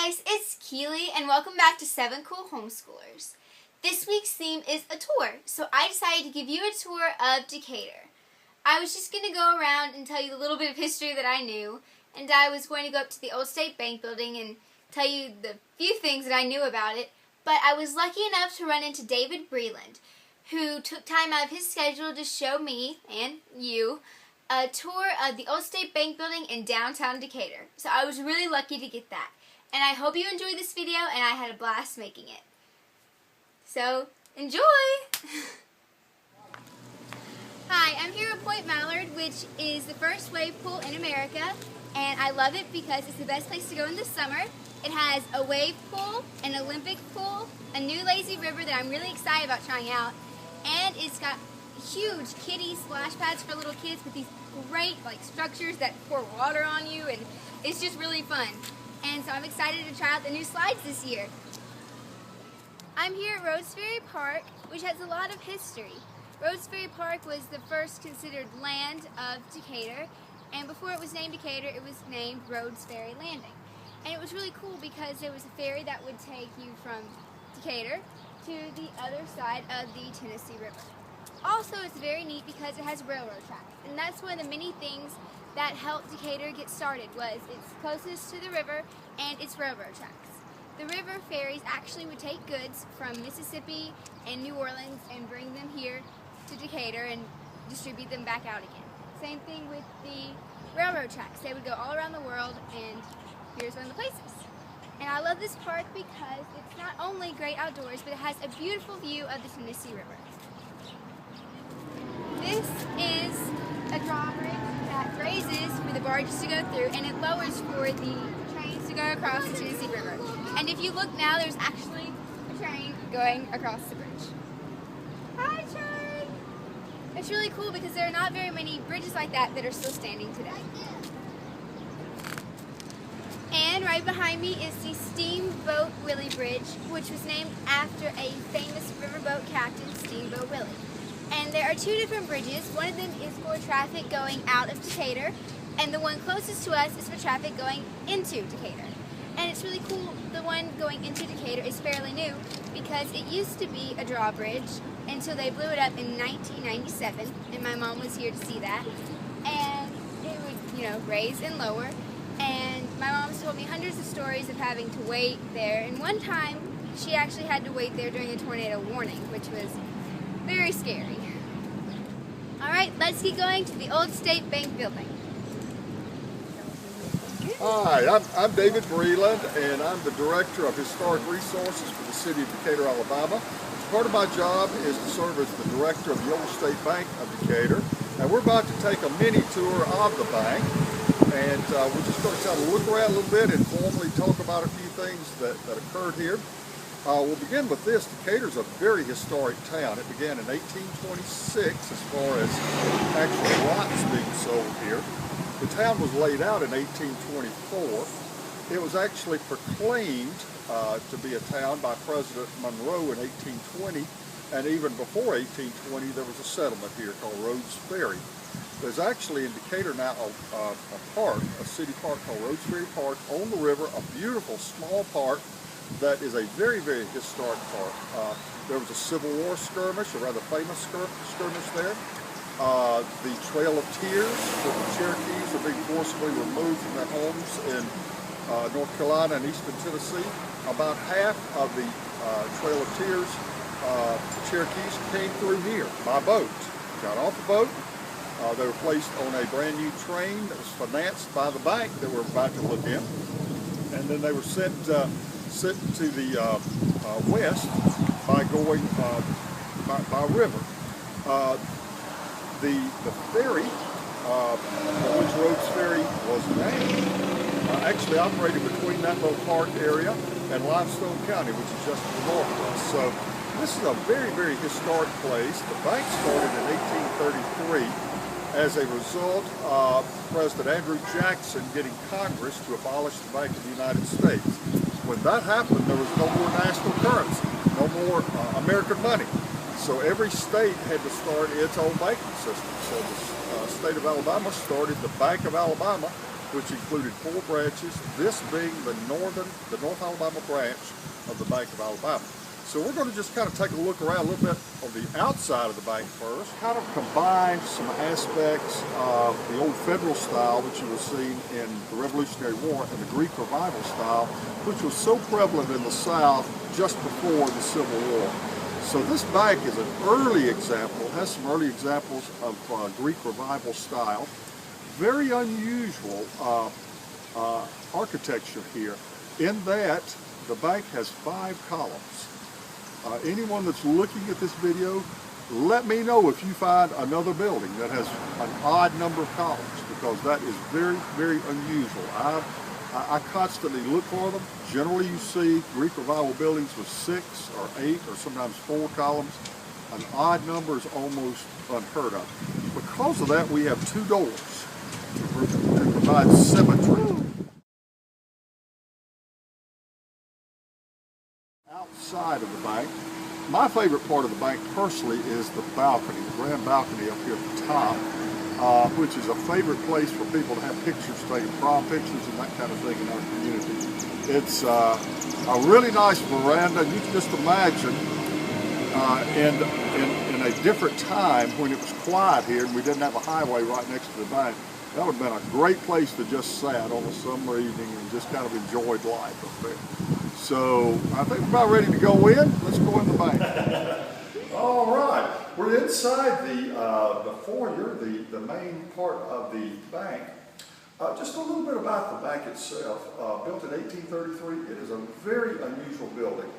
guys, it's Keilee and welcome back to 7 Cool Homeschoolers. This week's theme is a tour, so I decided to give you a tour of Decatur. I was just going to go around and tell you a little bit of history that I knew, and I was going to go up to the old State Bank building and tell you the few things that I knew about it, but I was lucky enough to run into David Breland, who took time out of his schedule to show me, and you, a tour of the old State Bank building in downtown Decatur. So I was really lucky to get that. And I hope you enjoyed this video, and I had a blast making it. So, enjoy! Hi, I'm here at Point Mallard, which is the first wave pool in America, and I love it because it's the best place to go in the summer. It has a wave pool, an Olympic pool, a new lazy river that I'm really excited about trying out, and it's got huge kiddie splash pads for little kids with these great structures that pour water on you, and it's just really fun. And so I'm excited to try out the new slides this year. I'm here at Roseferry Park, which has a lot of history. Roseferry Park was the first considered land of Decatur, and before it was named Decatur, it was named Rhodes Ferry Landing. And it was really cool because there was a ferry that would take you from Decatur to the other side of the Tennessee River. Also, it's very neat because it has railroad tracks, and that's one of the many things that helped Decatur get started. Was it's closest to the river and its railroad tracks. The river ferries actually would take goods from Mississippi and New Orleans and bring them here to Decatur and distribute them back out again. Same thing with the railroad tracks. They would go all around the world, and here's one of the places. And I love this park because it's not only great outdoors, but it has a beautiful view of the Tennessee River. This is a drawbridge that raises for the barges to go through, and it lowers for the trains to go across the Tennessee River. And if you look now, there's actually a train going across the bridge. Hi, train! It's really cool because there are not very many bridges like that that are still standing today. And right behind me is the Steamboat Willie Bridge, which was named after a famous riverboat captain, Steamboat Willie. And there are two different bridges. One of them is for traffic going out of Decatur, and the one closest to us is for traffic going into Decatur. And it's really cool. The one going into Decatur is fairly new because it used to be a drawbridge until they blew it up in 1997, and my mom was here to see that. And it would, raise and lower. And my mom's told me hundreds of stories of having to wait there. And one time, she actually had to wait there during a tornado warning, which was very scary. Alright, let's keep going to the old State Bank building. Hi, I'm David Breland, and I'm the Director of Historic Resources for the City of Decatur, Alabama. Part of my job is to serve as the Director of the old State Bank of Decatur. And we're about to take a mini tour of the bank. And we're just going to kind of look around a little bit and formally talk about a few things that occurred here. We'll begin with this. Decatur's a very historic town. It began in 1826 as far as actual lots being sold here. The town was laid out in 1824. It was actually proclaimed to be a town by President Monroe in 1820, and even before 1820 there was a settlement here called Rhodes Ferry. There's actually in Decatur now a city park called Roseferry Park on the river, a beautiful small park that is a very, very historic park. There was a Civil War skirmish, a rather famous skirmish there. The Trail of Tears, where the Cherokees are being forcibly removed from their homes in North Carolina and eastern Tennessee. About half of the Trail of Tears Cherokees came through here by boat. Got off the boat. They were placed on a brand new train that was financed by the bank that we're about to look in. And then they were sent to the west by going by river. The ferry, which Rhodes Ferry was named, actually operated between that little park area and Limestone County, which is just to the north of us. So this is a very, very historic place. The bank started in 1833 as a result of President Andrew Jackson getting Congress to abolish the Bank of the United States. When that happened, there was no more national currency, no more American money. So every state had to start its own banking system. So the state of Alabama started the Bank of Alabama which included 4 branches, this being the North Alabama branch of the Bank of Alabama. So we're going to just kind of take a look around a little bit on the outside of the bank first, kind of combine some aspects of the old Federal style, which you will see in the Revolutionary War, and the Greek Revival style, which was so prevalent in the South just before the Civil War. So this bank is an early example, has some early examples of Greek Revival style. Very unusual architecture here in that the bank has 5 columns. Anyone that's looking at this video, let me know if you find another building that has an odd number of columns, because that is very, very unusual. I constantly look for them. Generally you see Greek Revival buildings with 6 or 8 or sometimes 4 columns. An odd number is almost unheard of. Because of that, we have 2 doors to provide symmetry. Outside of the bank, my favorite part of the bank personally is the balcony, the grand balcony up here at the top, which is a favorite place for people to have pictures taken, prom pictures and that kind of thing in our community. It's a really nice veranda. You can just imagine in a different time when it was quiet here and we didn't have a highway right next to the bank, that would have been a great place to just sat on a summer evening and just kind of enjoyed life up there. So I think we're about ready to go in. Let's go in the bank. All right, we're inside the foyer, the main part of the bank. Just a little bit about the bank itself. Built in 1833, it is a very unusual building.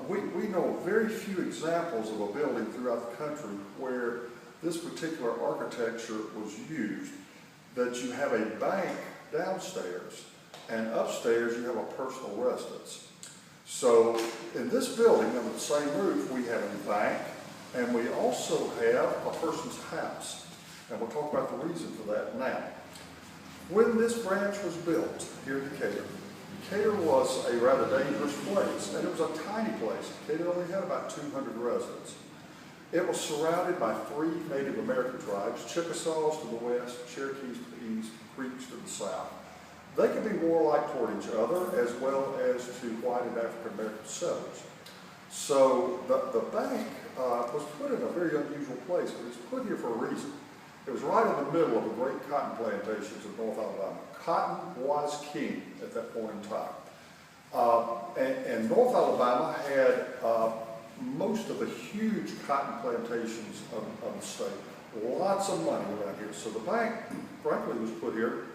We know very few examples of a building throughout the country where this particular architecture was used, that you have a bank downstairs and upstairs you have a personal residence. So in this building, under the same roof, we have a bank and we also have a person's house. And we'll talk about the reason for that now. When this branch was built here in Decatur, Decatur was a rather dangerous place, and it was a tiny place. Decatur only had about 200 residents. It was surrounded by 3 Native American tribes, Chickasaws to the west, Cherokees to the east, Creeks to the south. They could be warlike toward each other as well as to white and African American settlers. So the bank was put in a very unusual place, but it's put here for a reason. It was right in the middle of the great cotton plantations of North Alabama. Cotton was king at that point in time. And North Alabama had most of the huge cotton plantations of the state. Lots of money around here. So the bank, frankly, was put here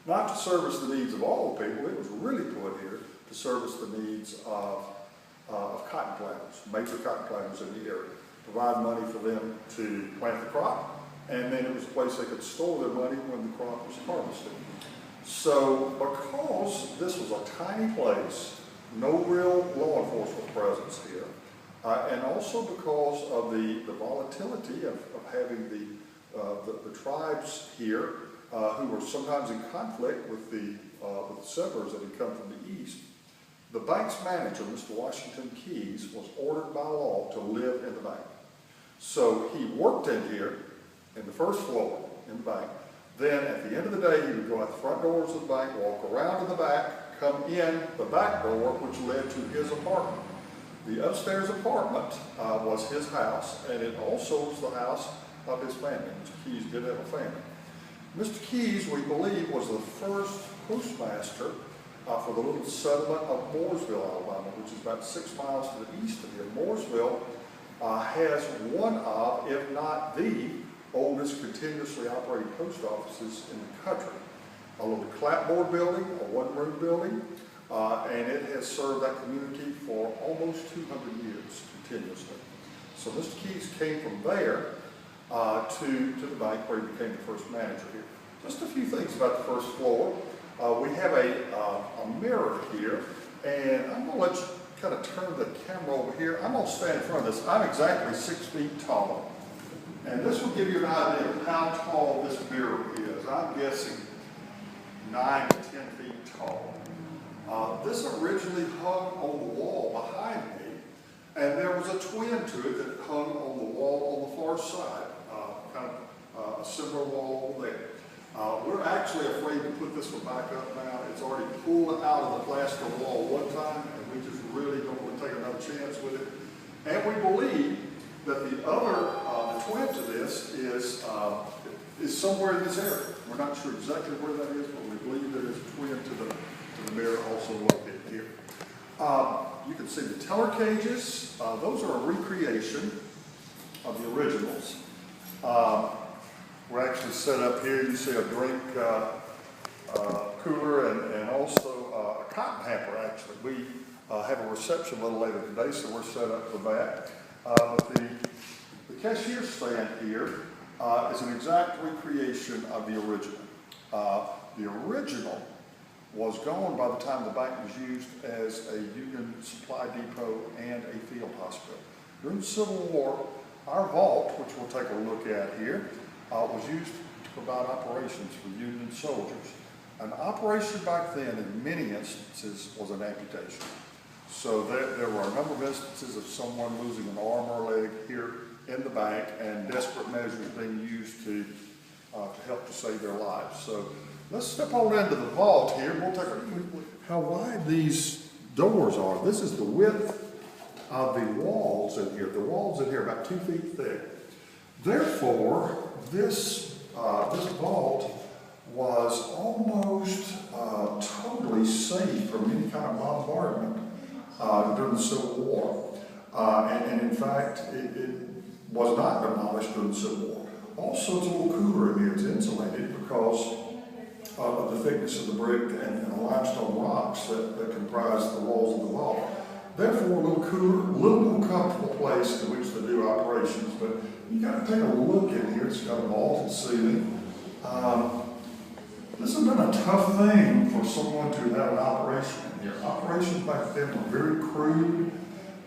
not to service the needs of all the people. It was really put here to service the needs of cotton planters, major cotton planters in the area. Provide money for them to plant the crop, and then it was a place they could store their money when the crop was harvested. So because this was a tiny place, no real law enforcement presence here, and also because of the volatility of having the tribes here who were sometimes in conflict with the settlers that had come from the east, the bank's manager, Mr. Washington Keyes, was ordered by law to live in the bank. So he worked in here, in the first floor in the bank. Then at the end of the day, he would go out the front doors of the bank, walk around to the back, come in the back door, which led to his apartment. The upstairs apartment was his house, and it also was the house of his family. Mr. Keyes did have a family. Mr. Keyes, we believe, was the first postmaster for the little settlement of Mooresville, Alabama, which is about 6 miles to the east of here. Mooresville has one of, if not the oldest continuously operating post offices in the country. A little clapboard building, a one-room building, and it has served that community for almost 200 years continuously. So Mr. Keyes came from there to the bank where he became the first manager here. Just a few things about the first floor. We have a mirror here, and I'm going to let you kind of turn the camera over here. I'm going to stand in front of this. I'm exactly 6 feet tall, and this will give you an idea of how tall this mirror is. I'm guessing 9 to 10 feet tall. This originally hung on the wall behind me, and there was a twin to it that hung on the wall on the far side, kind of a similar wall over there. We're actually afraid to put this one back up now. It's already pulled out of the plaster wall one time, and we just really don't want to take another chance with it. And we believe that the other, the twin to this is somewhere in this area. We're not sure exactly where that is, but we believe that it's a twin to the mirror also located here. You can see the teller cages. Those are a recreation of the originals. We're actually set up here. You see a drink cooler and also a cotton hamper, actually. We have a reception a little later today, so we're set up for that. But the cashier stand here is an exact recreation of the original. The original was gone by the time the bank was used as a Union supply depot and a field hospital. During the Civil War, our vault, which we'll take a look at here, was used to provide operations for Union soldiers. An operation back then, in many instances, was an amputation. So there were a number of instances of someone losing an arm or leg here in the bank, and desperate measures being used to help to save their lives. So let's step on into the vault here. We'll take a quick look at how wide these doors are. This is the width of the walls in here. The walls in here are about 2 feet thick. Therefore, this vault was almost totally safe from any kind of bombardment during the Civil War. And in fact, it was not demolished during the Civil War. Also, it's a little cooler in here. It's insulated because of the thickness of the brick and the limestone rocks that comprise the walls of the vault. Therefore, a little cooler, a little more comfortable place in which to do operations. But you got to take a look in here. It's got a vaulted ceiling. This has been a tough thing for someone to have an operation in here. Operations back then were very crude.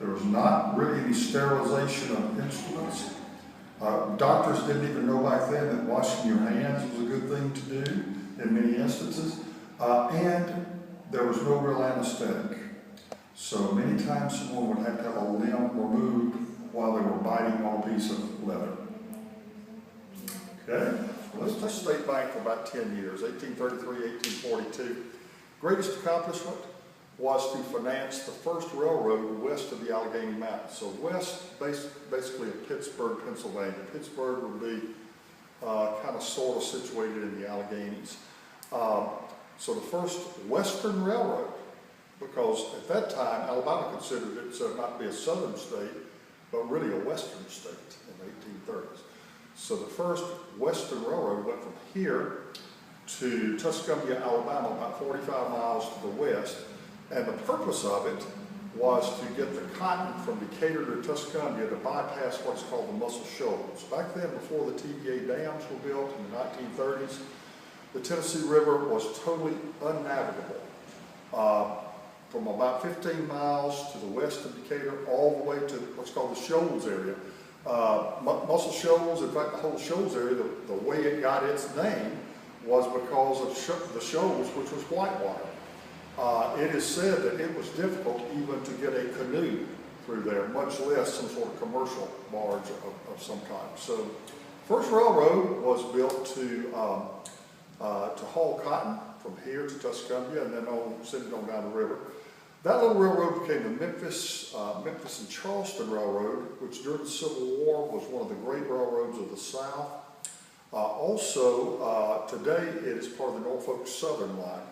There was not really any sterilization of instruments. Doctors didn't even know back then that washing your hands was a good thing to do in many instances. And there was no real anesthetic. So many times someone would have to have a limb removed while they were biting on a piece of leather. Okay, well, let's touch State Bank for about 10 years, 1833, 1842. Greatest accomplishment was to finance the first railroad west of the Allegheny Mountains. So west, basically of Pittsburgh, Pennsylvania. Pittsburgh would be kind of sort of situated in the Alleghenies. So the first Western railroad, because at that time, Alabama considered itself not to be a southern state, but really a western state in the 1830s. So the first Western railroad went from here to Tuscumbia, Alabama, about 45 miles to the west. And the purpose of it was to get the cotton from Decatur to Tuscumbia to bypass what's called the Muscle Shoals. Back then, before the TVA dams were built in the 1930s, the Tennessee River was totally unnavigable. From about 15 miles to the west of Decatur, all the way to what's called the Shoals area. Muscle Shoals, in fact, the whole Shoals area, the way it got its name was because of the shoals, which was whitewater. It is said that it was difficult even to get a canoe through there, much less some sort of commercial barge of some kind. So, first railroad was built to haul cotton from here to Tuscumbia and then send it on down the river. That little railroad became the Memphis and Charleston Railroad, which during the Civil War was one of the great railroads of the South. Today it is part of the Norfolk Southern Line.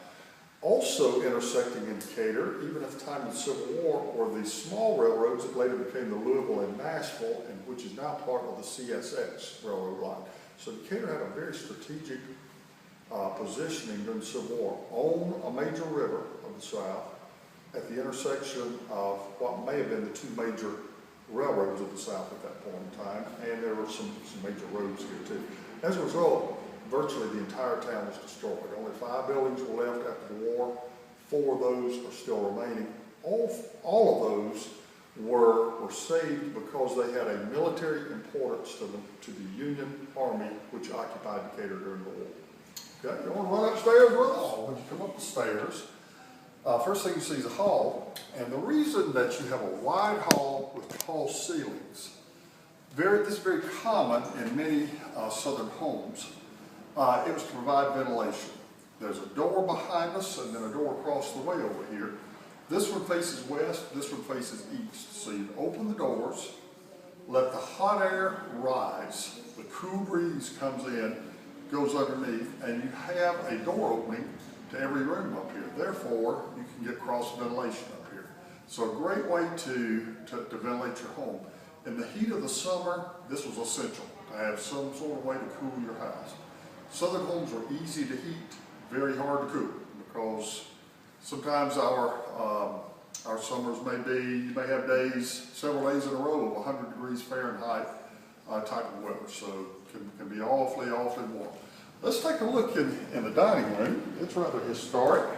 Also intersecting in Decatur, even at the time of the Civil War, were the small railroads that later became the Louisville and Nashville, and which is now part of the CSX railroad line. So Decatur had a very strategic positioning during the Civil War on a major river of the South at the intersection of what may have been the two major railroads of the South at that point in time, and there were some major roads here too. As a result, virtually the entire town was destroyed. Only 5 buildings were left after the war. 4 of those are still remaining. All of those were saved because they had a military importance to the Union Army, which occupied Decatur during the war. Okay, you want to run upstairs with us? When you come up the stairs, first thing you see is a hall, and the reason that you have a wide hall with tall ceilings, this is very common in many southern homes. It was to provide ventilation. There's a door behind us and then a door across the way over here. This one faces west, this one faces east. So you open the doors, let the hot air rise, the cool breeze comes in, goes underneath, and you have a door opening to every room up here. Therefore, you can get cross ventilation up here. So a great way to ventilate your home. In the heat of the summer, this was essential, to have some sort of way to cool your house. Southern homes are easy to heat, very hard to cool, because sometimes our summers you may have days, several days in a row of 100 degrees Fahrenheit type of weather, so it can be awfully warm. Let's take a look in the dining room. It's rather historic.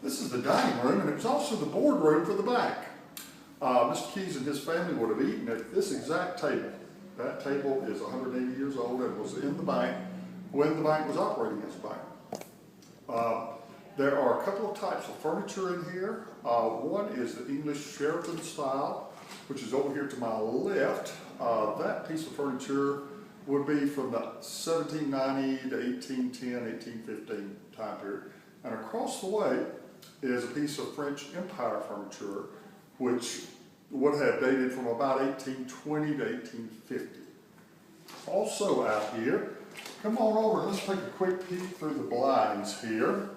This is the dining room, and it was also the boardroom for the bank. Mr. Keyes and his family would have eaten at this exact table. That table is 180 years old and was in the bank when the bank was operating as a bank. There are a couple of types of furniture in here. One is the English Sheraton style, which is over here to my left. That piece of furniture would be from the 1790 to 1810, 1815 time period. And across the way is a piece of French Empire furniture, which would have dated from about 1820 to 1850. Also out here, come on over, let's take a quick peek through the blinds here.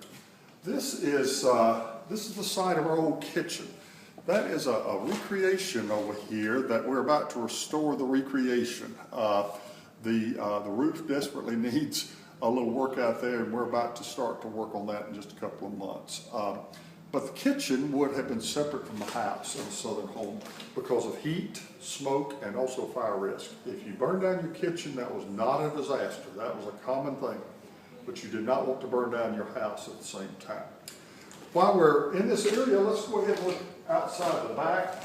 This is the side of our old kitchen. That is a recreation over here that we're about to restore the recreation. The roof desperately needs a little work out there, and we're about to start to work on that in just a couple of months. But the kitchen would have been separate from the house in a southern home because of heat, smoke, and also fire risk. If you burned down your kitchen, that was not a disaster. That was a common thing. But you did not want to burn down your house at the same time. While we're in this area, let's go ahead and look outside the back.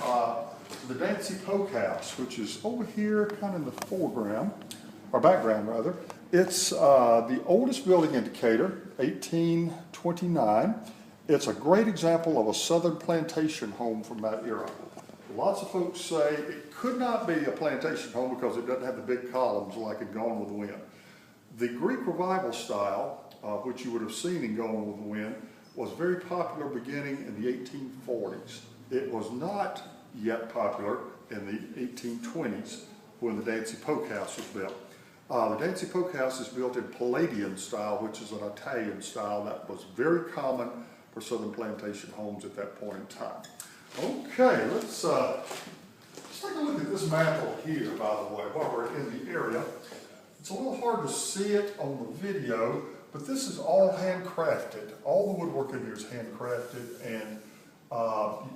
The Dancy Poke House, which is over here kind of in the foreground, or background rather. It's the oldest building in Decatur, 1829. It's a great example of a southern plantation home from that era. Lots of folks say it could not be a plantation home because it doesn't have the big columns like in Gone with the Wind. The Greek Revival style, which you would have seen in Gone with the Wind, was very popular beginning in the 1840s. It was not yet popular in the 1820s when the Dancy Poke House was built. The Dancy Poke House is built in Palladian style, which is an Italian style that was very common for southern plantation homes at that point in time. Okay, let's take a look at this mantle here, by the way, while we're in the area. It's a little hard to see it on the video, but this is all handcrafted. All the woodwork in here is handcrafted, and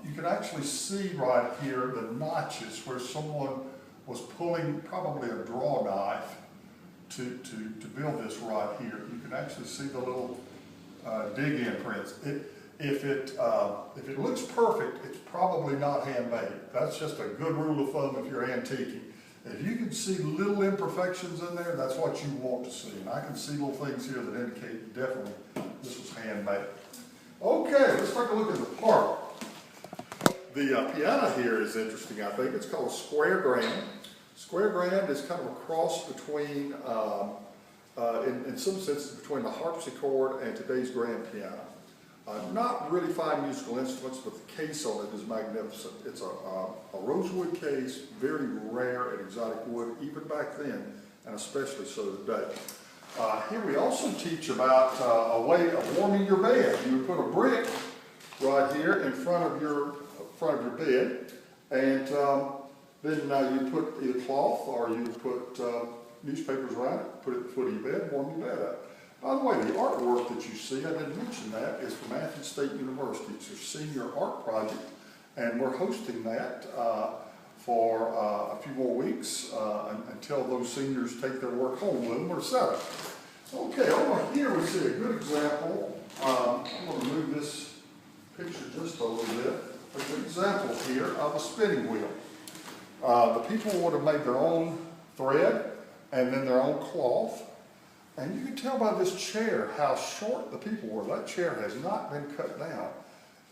you can actually see right here the notches where someone was pulling probably a draw knife to build this right here. You can actually see the little dig-in prints. If it looks perfect, it's probably not handmade. That's just a good rule of thumb if you're antiquing. If you can see little imperfections in there, that's what you want to see. And I can see little things here that indicate definitely this was handmade. Okay, let's take a look at the park. The piano here is interesting, I think. It's called a square grand. Square grand is kind of a cross between, in some sense, between the harpsichord and today's grand piano. Not really fine musical instruments, but the case on it is magnificent. It's a rosewood case, very rare and exotic wood, even back then, and especially so today. Here we also teach about a way of warming your bed. You would put a brick right here in front of your bed, and then you put either cloth or you put newspapers around it, put it at the foot of your bed, warm your bed up. By the way, the artwork that you see, I didn't mention that, is from Athens State University. It's their senior art project, and we're hosting that for a few more weeks until those seniors take their work home with them or sell it. Okay, over here we see a good example. I'm going to move this picture just a little bit. A good example here of a spinning wheel. The people would have made their own thread and then their own cloth. And you can tell by this chair how short the people were. That chair has not been cut down.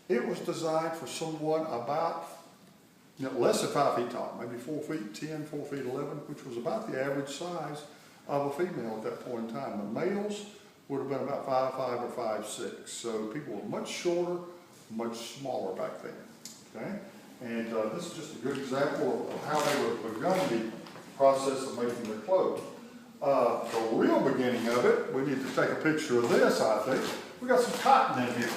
It was designed for someone about less than 5 feet tall, maybe 4 feet 10, 4 feet 11, which was about the average size of a female at that point in time. The males would have been about 5'5" or 5'6". So people were much shorter, much smaller back then. Okay, and this is just a good example of how they were begun the process of making their clothes. The real beginning of it, we need to take a picture of this. I think we got some cotton in here.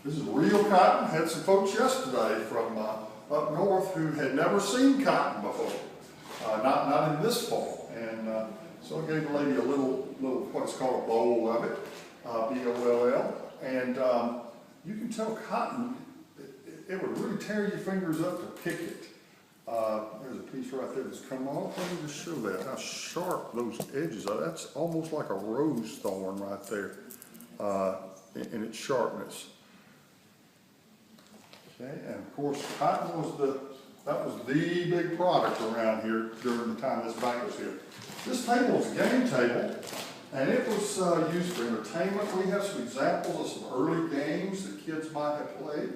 This is real cotton. Had some folks yesterday from up north who had never seen cotton before, not in this form. And so I gave the lady a little what's called a bowl of it, B-O-L-L. And you can tell cotton, it would really tear your fingers up to pick it. There's a piece right there that's come off. Let me just show that, how sharp those edges are. That's almost like a rose thorn right there in its sharpness. Okay, and of course, cotton was the big product around here during the time this bank was here. This table is a game table, and it was used for entertainment. We have some examples of some early games that kids might have played.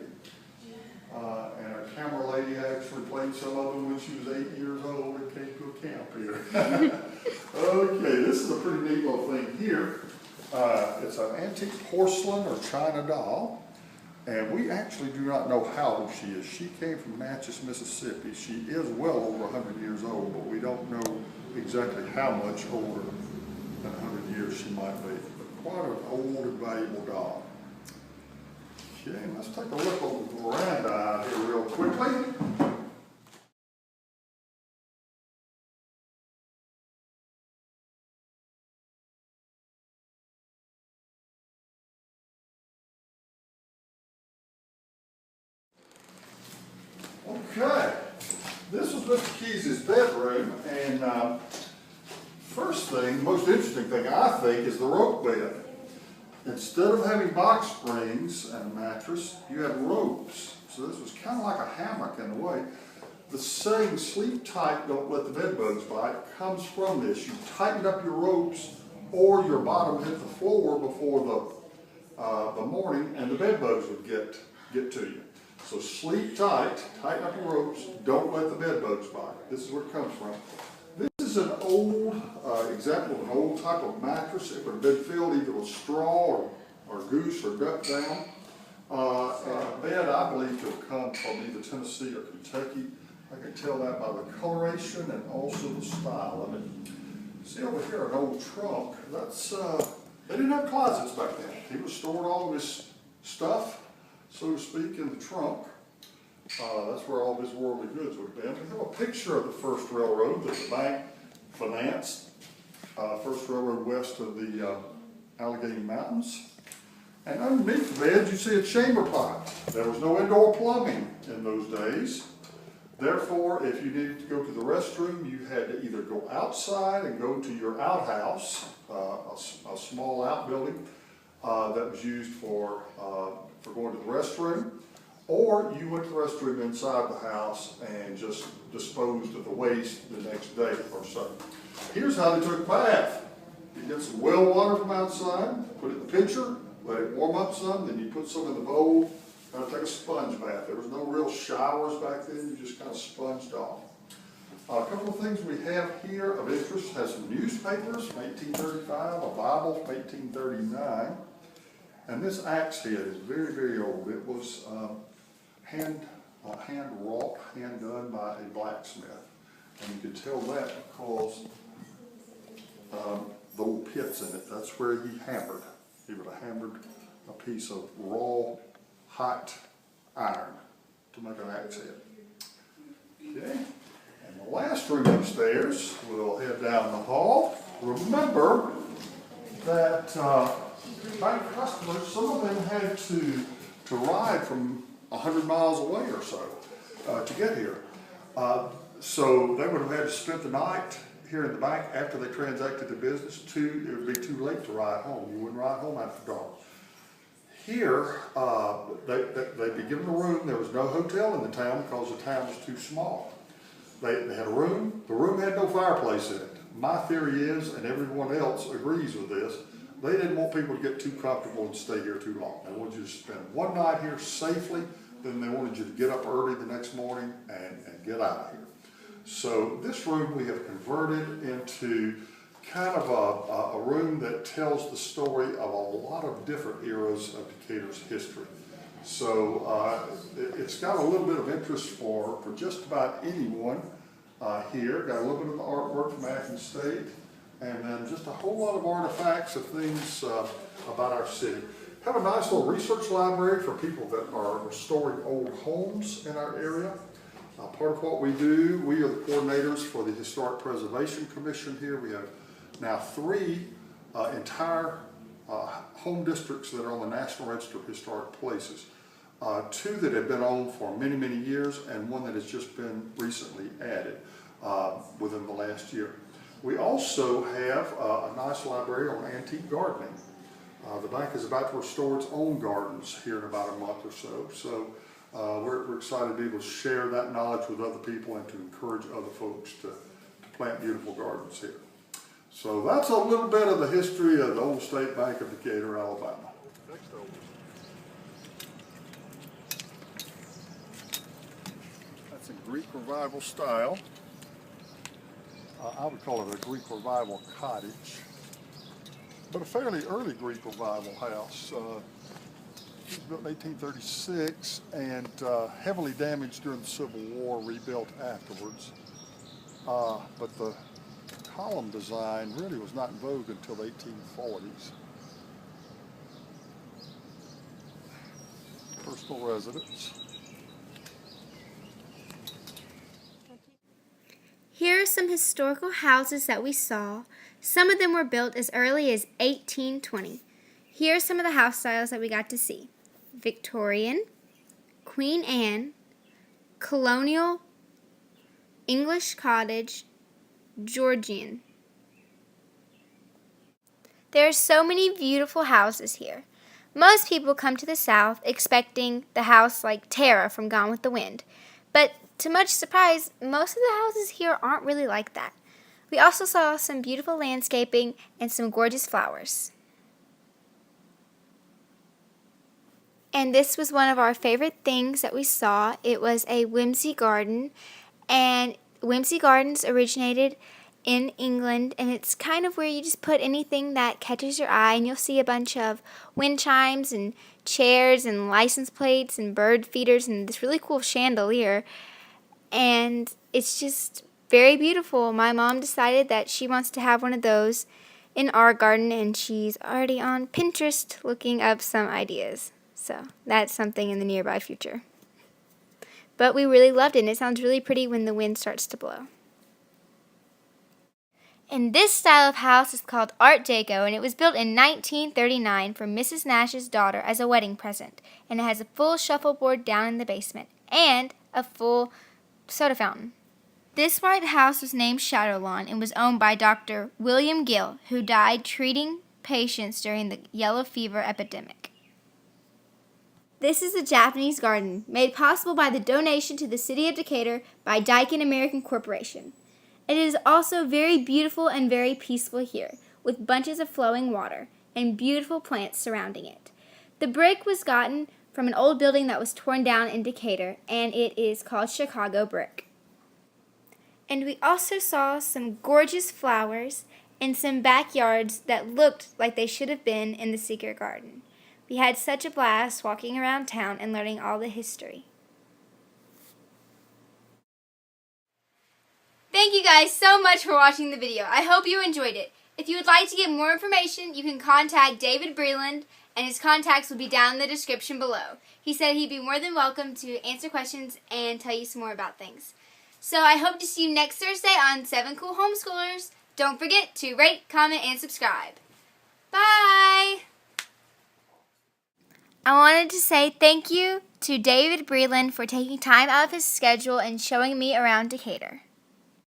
And our camera lady actually played some of them when she was 8 years old and came to a camp here. Okay, this is a pretty neat little thing here. It's an antique porcelain or china doll. And we actually do not know how old she is. She came from Natchez, Mississippi. She is well over 100 years old, but we don't know exactly how much older than 100 years she might be. But quite an old and valuable doll. Okay, let's take a look over the veranda out here real quickly. Okay, this was Mr. Keyes' bedroom, and first thing, most interesting thing I think is the rope bed. Instead of having box springs and a mattress, you had ropes. So this was kind of like a hammock in a way. The saying, sleep tight, don't let the bed bugs bite, comes from this. You tightened up your ropes or your bottom hit the floor before the morning and the bed bugs would get to you. So sleep tight, tighten up your ropes, don't let the bed bugs bite. This is where it comes from. This is an old example of an old type of mattress. It would have been filled either with straw or goose or duck down. And a bed I believe to have come from either Tennessee or Kentucky. I can tell that by the coloration and also the style of it. See over here an old trunk. That's they didn't have closets back then. He was storing all of his stuff, so to speak, in the trunk. That's where all of his worldly goods would have been. We have a picture of the first railroad that the bank financed. First railroad west of the Allegheny Mountains. And underneath the bed you see a chamber pot. There was no indoor plumbing in those days. Therefore, if you needed to go to the restroom, you had to either go outside and go to your outhouse, a small outbuilding that was used for going to the restroom, or you went to the restroom inside the house and just disposed of the waste the next day or so. Here's how they took a bath. You get some well water from outside, put it in the pitcher, let it warm up some, then you put some in the bowl, kind of take a sponge bath. There was no real showers back then, you just kind of sponged off. A couple of things we have here of interest has some newspapers from 1835, a Bible from 1839. And this axe head is very, very old. It was hand wrought, hand done by a blacksmith. And you could tell that because the little pits in it, that's where he hammered. He would have hammered a piece of raw, hot iron to make an axe head. Okay, and the last room upstairs, we'll head down the hall. Remember that bank customers, some of them had to ride from 100 miles away or so to get here. So they would have had to spend the night here in the bank after they transacted the business. It would be too late to ride home. You wouldn't ride home after dark. Here, they'd be given a room. There was no hotel in the town because the town was too small. They had a room. The room had no fireplace in it. My theory is, and everyone else agrees with this, they didn't want people to get too comfortable and stay here too long. They wanted you to spend one night here safely then they wanted you to get up early the next morning and get out of here. So this room we have converted into kind of a room that tells the story of a lot of different eras of Decatur's history. So it's got a little bit of interest for just about anyone here. Got a little bit of the artwork from Athens State, and then just a whole lot of artifacts of things about our city. Have a nice little research library for people that are restoring old homes in our area. Part of what we do, we are the coordinators for the Historic Preservation Commission here. We have now 3 entire home districts that are on the National Register of Historic Places. 2 that have been on for many, many years, and 1 that has just been recently added within the last year. We also have a nice library on antique gardening. The bank is about to restore its own gardens here in about a month or so. So we're excited to be able to share that knowledge with other people and to encourage other folks to plant beautiful gardens here. So that's a little bit of the history of the old State Bank of Decatur, Alabama. That's a Greek Revival style. I would call it a Greek Revival cottage, but a fairly early Greek Revival house. It was built in 1836 and heavily damaged during the Civil War, rebuilt afterwards. But the column design really was not in vogue until the 1840s. Personal residence. Here are some historical houses that we saw. Some of them were built as early as 1820. Here are some of the house styles that we got to see: Victorian, Queen Anne, Colonial, English cottage, Georgian. There are so many beautiful houses here. Most people come to the South expecting the house like Tara from Gone with the Wind, but to much surprise, most of the houses here aren't really like that. We also saw some beautiful landscaping and some gorgeous flowers. And this was one of our favorite things that we saw. It was a whimsy garden, and whimsy gardens originated in England, and it's kind of where you just put anything that catches your eye, and you'll see a bunch of wind chimes and chairs and license plates and bird feeders and this really cool chandelier, and it's just very beautiful. My mom decided that she wants to have one of those in our garden, and she's already on Pinterest looking up some ideas. So that's something in the nearby future. But we really loved it, and it sounds really pretty when the wind starts to blow. And this style of house is called Art Deco, and it was built in 1939 for Mrs. Nash's daughter as a wedding present. And it has a full shuffleboard down in the basement and a full soda fountain. This white house was named Shadowlawn and was owned by Dr. William Gill, who died treating patients during the yellow fever epidemic. This is a Japanese garden, made possible by the donation to the city of Decatur by Daikin American Corporation. It is also very beautiful and very peaceful here, with bunches of flowing water and beautiful plants surrounding it. The brick was gotten from an old building that was torn down in Decatur, and it is called Chicago brick. And we also saw some gorgeous flowers and some backyards that looked like they should have been in the secret garden. We had such a blast walking around town and learning all the history. Thank you guys so much for watching the video. I hope you enjoyed it. If you would like to get more information, you can contact David Breland, and his contacts will be down in the description below. He said he'd be more than welcome to answer questions and tell you some more about things. So I hope to see you next Thursday on 7 Cool Homeschoolers. Don't forget to rate, comment, and subscribe. Bye! I wanted to say thank you to David Breland for taking time out of his schedule and showing me around Decatur.